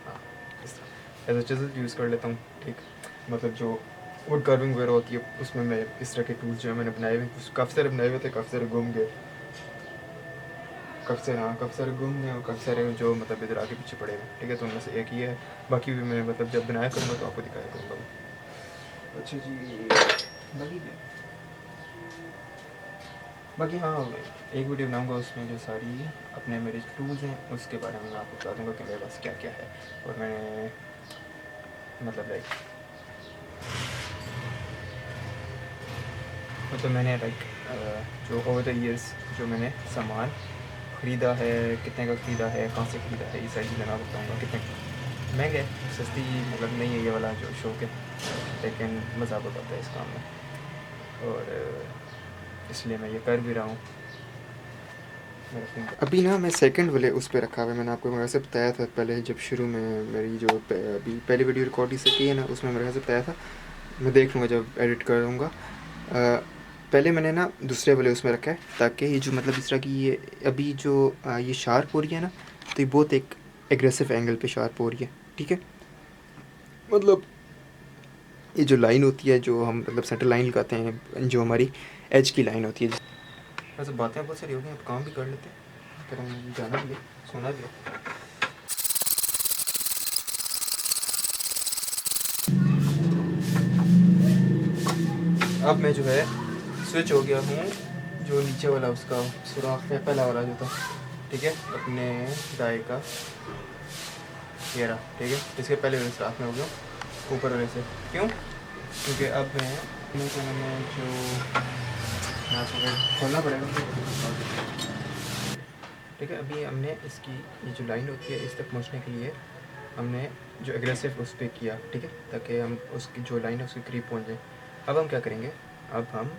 हाँ, इस तरह एज ए चज़ल यूज़ कर लेता हूँ, ठीक। मतलब जो वुड कार्विंग वगैरह होती है उसमें मैं इस तरह के टूल्स जो है मैंने बनाए हुए, काफ़ी सारे बनाए हुए थे, काफ़ी सारे गुम गए, काफ़ी सारे गुम गए, और काफ़ी सारे जो मतलब इधर आगे पीछे पड़े हुए, ठीक है। तो उनमें से एक ये है, बाकी भी मैं मतलब जब बनाया करूँगा तो आपको दिखाया करूँगा। अच्छा जी, बाकी हाँ, एक वीडियो बनाऊंगा उसमें जो सारी अपने मेरे टूल्स हैं उसके बारे में मैं आपको बता दूंगा कि मेरे पास क्या क्या है, और मैंने मतलब लाइक मतलब मैंने लाइक जो ओवर द ईयर्स जो मैंने सामान ख़रीदा है, कितने का ख़रीदा है, कहाँ से ख़रीदा है, ये सारी चीज़ें मैं आपको बताऊँगा। कितने महंगे, सस्ती मतलब नहीं है ये वाला जो शौक है, लेकिन मज़ा बहुत आता है इस काम में, और इसलिए मैं ये कर भी रहा हूँ। अभी ना मैं सेकंड वाले उस पर रखा हुआ है, मैंने आपको मेरे से बताया था पहले, जब शुरू में मेरी जो अभी पहली वीडियो रिकॉर्ड इससे की है ना, उसमें मेरे से बताया था। मैं देख लूँगा जब एडिट करूँगा। पहले मैंने ना दूसरे वाले उसमें रखा है, ताकि ये जो मतलब इस तरह की ये अभी जो ये शार्प हो रही है ना, तो ये बहुत एक एग्रेसिव एंगल पे शार्प हो रही है, ठीक है। मतलब ये जो लाइन होती है, जो हम मतलब सेंटर लाइन लगाते हैं, जो हमारी एज की लाइन होती है। वैसे बातें बहुत सारी हो गई, अब काम भी कर लेते हैं, फिर हम जाना भी है, सोना भी है। अब मैं जो है स्विच हो गया हूँ जो नीचे वाला उसका सुराख है, पहला वाला जो था, ठीक है, अपने गाय का ये रहा, ठीक है। इसके पहले वाले सुराख में हो गया ऊपर वाले से। क्यों? क्योंकि अब मैं जो खोलना पड़ेगा, ठीक है। अभी हमने इसकी ये जो लाइन होती है इस तक पहुंचने के लिए हमने जो एग्रेसिव उस पर किया, ठीक है, ताकि हम उसकी जो लाइन है उसके करीब पहुंच जाए। अब हम क्या करेंगे, अब हम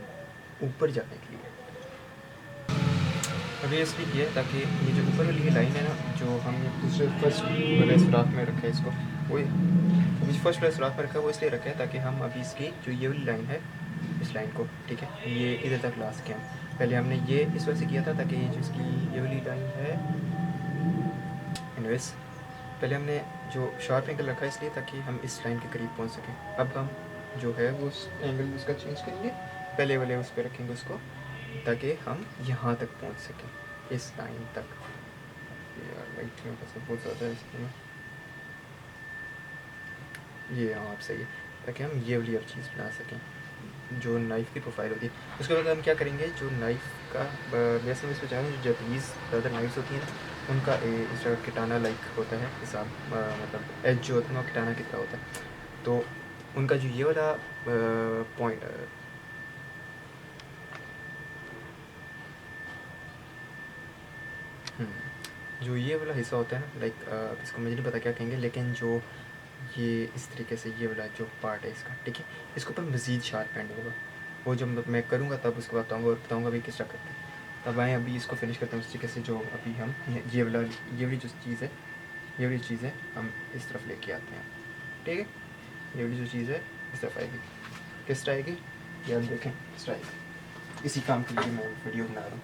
ऊपर जाने के लिए अभी इसलिए किया है ताकि ये जो ऊपर वाली लाइन है ना, जो हमने दूसरे फर्स्ट वाले सुराख में रखा है इसको, वो अभी फर्स्ट वाले सुराख में रखा है वो इसलिए रखा है ताकि हम अभी इसकी जो ये वाली लाइन है, इस लाइन को, ठीक है, ये इधर तक ला सकें। पहले हमने ये इस वजह से किया था ताकि ये जो इसकी ये वाली लाइन है, इनवेस पहले हमने जो शार्प एंगल रखा है इसलिए ताकि हम इस लाइन के करीब पहुंच सकें। अब हम जो है वो एंगल उसका चेंज करेंगे, पहले वाले उस पर रखेंगे उसको ताकि हम यहाँ तक पहुँच सकें, इस लाइन तक। यार लाइट में बस बहुत ज़्यादा है इसमें, ये हाँ आप सही है, ताकि हम ये वाली अब चीज़ बना सकें जो नाइफ़ की प्रोफाइल होती है। उसके बाद हम क्या करेंगे, जो नाइफ़ का वैसे मैं इसमें चाह रहा हूँ, जो जापानीज़ ज़्यादा नाइफ्स होती हैं ना, उनका इस जगह किटाना लाइक होता है हिसाब, मतलब एज जो होता है ना किटाना की तरह होता है। तो उनका जो ये वाला पॉइंट जो ये वाला हिस्सा होता है ना, लाइक इसको मुझे नहीं पता क्या कहेंगे, लेकिन जो ये इस तरीके से ये वाला जो पार्ट है इसका, ठीक है, इसके ऊपर मज़ीद शार्प एंड होगा। वो जब मैं करूँगा तब उसके बाद बताऊँगा अभी किस तरह करते हैं। तब आए अभी इसको फिनिश करते हैं उस तरीके से, जो अभी हम ये वाली जो चीज़ है, ये वाली चीज़ है, हम इस तरफ लेके आते हैं, ठीक है। ये वाली जो चीज़ है इस तरफ आएगी, किस तरह आएगी ये आप देखें किस तरह आएगी। इसी काम के लिए मैं वीडियो बना रहा हूँ,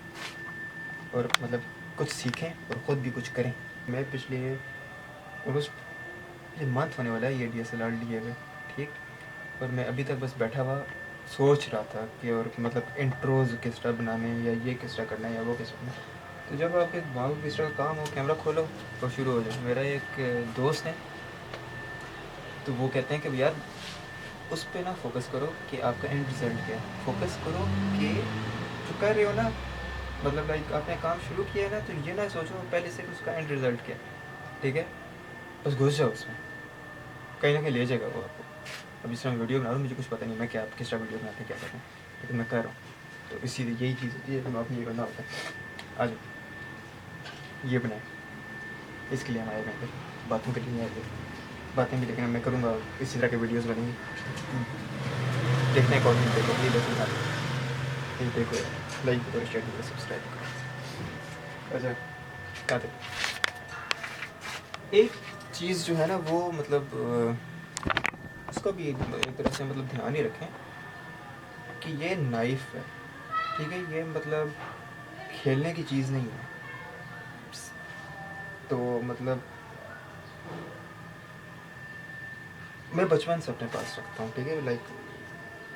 और मतलब कुछ सीखें और ख़ुद भी कुछ करें। मैं पिछले ऑलमोस्ट ये मंथ होने वाला है ये DSLR लिए हुए, ठीक, और मैं अभी तक बस बैठा हुआ सोच रहा था कि और मतलब इंट्रोज किस तरह बनाने हैं, या ये किस तरह करना है, या वो किस तरह। तो जब आपके दिमाग में किस तरह का काम हो, कैमरा खोलो और शुरू हो जाए। मेरा एक दोस्त है, तो वो कहते हैं कि यार उस पर ना फोकस करो कि आपका एंड रिज़ल्ट क्या है, फोकस करो कि जो कर रहे हो ना, मतलब लाइक आपने काम शुरू किया है ना, तो ये ना सोचो पहले से कि उसका एंड रिज़ल्ट क्या है, ठीक है, बस घुस जाओ उसमें, कहीं ना कहीं ले जाएगा वो आपको। अब इस तरह वीडियो बना रहा हूँ, मुझे कुछ पता नहीं मैं क्या किस तरह वीडियो बनाते हैं क्या करते हैं, लेकिन मैं कर रहा हूँ। तो इसी यही चीज़ होती है, तो आपने ये करना होता है। आज ये बनाए, इसके लिए हम आए मैं बातों के लिए आए बातें भी, लेकिन मैं करूँगा इसी तरह के वीडियोज़ बनेंगे, देखने को नहीं देखो ये देखो ना, ये देखो लाइक करो शेयर करो सब्सक्राइब करो। अच्छा क्या थे एक चीज़ जो है ना वो मतलब उसका भी एक तरह से मतलब ध्यान ही रखें कि ये नाइफ़ है, ठीक है, ये मतलब खेलने की चीज़ नहीं है। तो मतलब मैं बचपन से अपने पास रखता हूँ, ठीक है, लाइक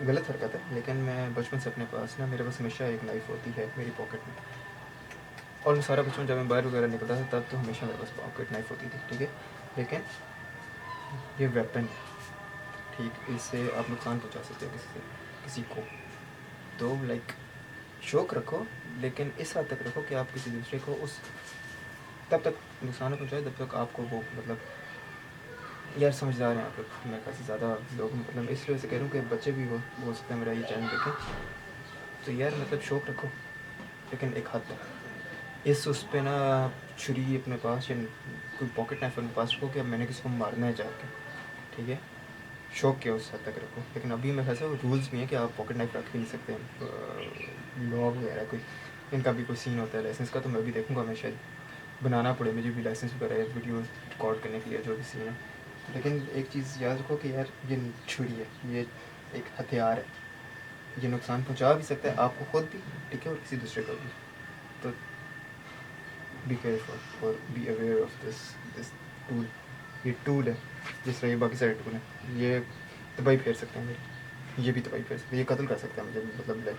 गलत हरकत है, लेकिन मैं बचपन से अपने पास ना, मेरे पास हमेशा एक नाइफ़ होती है मेरी पॉकेट में। और मैं सारा बचपन जब मैं बाहर वगैरह निकलता था तब तो हमेशा मेरे पास पॉकेट नाइफ़ होती थी, ठीक है, लेकिन ये वेपन है, ठीक, इससे आप नुकसान पहुँचा सकते हो किसी को। तो लाइक शौक़ रखो, लेकिन इस हद तक रखो कि आप किसी दूसरे को उस तब तक नुकसान पहुँचाए जब तक आपको वो मतलब, यार समझदार हैं आप लोग, मैं काफ़ी ज़्यादा लोग मतलब इस वजह से कह रहा हूँ कि बच्चे भी हो सकते हैं मेरा ये चैनल देखें, तो यार मतलब शौक़ रखो, लेकिन एक हद तक। उस पर ना छुरी अपने पास या कोई पॉकेट नाइफ अपने पास रखो कि अब मैंने किसी को मारना है जाके, ठीक है, शौक़ के उस हद तक रखो। लेकिन अभी मेरे ख्याल से रूल्स भी हैं कि आप पॉकेट नाइफ रख ही नहीं सकते, लॉ वगैरह कोई इनका भी कोई सीन होता है लाइसेंस का, तो मैं भी देखूँगा, मैं शायद बनाना पड़े मुझे भी लाइसेंस वगैरह वीडियो रिकॉर्ड करने के लिए जो भी सीन है। लेकिन एक चीज़ याद रखो कि यार ये छुरी है, ये एक हथियार है, ये नुकसान पहुंचा भी सकता है आपको खुद भी, ठीक है, और किसी दूसरे को भी। तो बी केयरफुल और be aware of this tool. ये टूल है जिस तरह ये बाकी सारे टूल हैं, ये तबाही फेर सकते हैं मेरी, ये भी तबाही फेर सकते हैं, ये कत्ल कर सकते हैं मुझे, मतलब लाइक